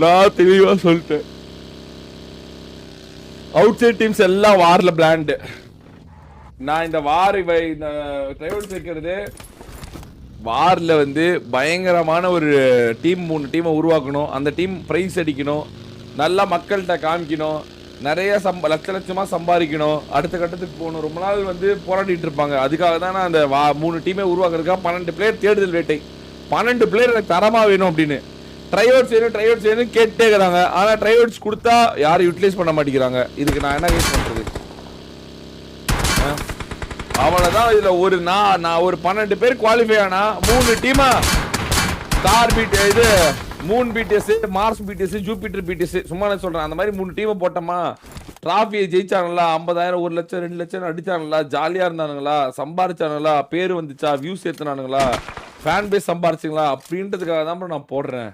நான் தெளிவா சொல்லிட்டேன். அவுட் சைட் டீம்ஸ் எல்லாம் வார்ல பிளான்டு. நான் இந்த வார் இந்த ட்ரைவல் சேர்க்கிறது வார்ல வந்து பயங்கரமான ஒரு டீம் 3 டீமை உருவாக்கணும். அந்த டீம் பிரைஸ் அடிக்கணும், நல்லா மக்கள்கிட்ட காமிக்கணும், நிறைய லட்சமா சம்பாதிக்கணும், அடுத்த கட்டத்துக்கு போகணும். ரொம்ப நாள் வந்து போராடிட்டு இருப்பாங்க. அதுக்காக தான் நான் அந்த 3 டீமை உருவாக்குறதுக்காக 12 பிளேயர் தேடுதல் வேட்டை. 12 பிளேயர் எனக்கு தரமா வேணும் அப்படின்னு ட்ரைஅவுட்ஸ் வேணும் கேட்டே இருக்கிறாங்க. ஆனா ட்ரைஅவுட்ஸ் கொடுத்தா யாரும் யூட்டிலைஸ் பண்ண மாட்டேங்கிறாங்க. இதுக்கு நான் என்ன கேஸ் பண்றது? அவ்வளவுதான். இதுல ஒரு நான் ஒரு 12 பேர் குவாலிஃபை ஆனா 3 டீமா ஸ்டார் பீட் இது moon PDS, Mars PDS, Jupiter PDS, சும்மா நான் சொல்றேன். அந்த மாதிரி 3 டீமை போட்டோமா, டிராஃபியை ஜெயிச்சாங்களா, 50,000 1 லட்சம் 2 லட்சம் அடிச்சாங்களா, ஜாலியா இருந்தானுங்களா, சம்பாரிச்சானுங்களா, பேர் வந்துச்சா, வியூஸ் ஏத்துனானுங்களா, ஃபேன் பேஸ் சம்பாரிச்சுங்களா அப்படின்றதுக்காக தான் நான் போடுறேன்.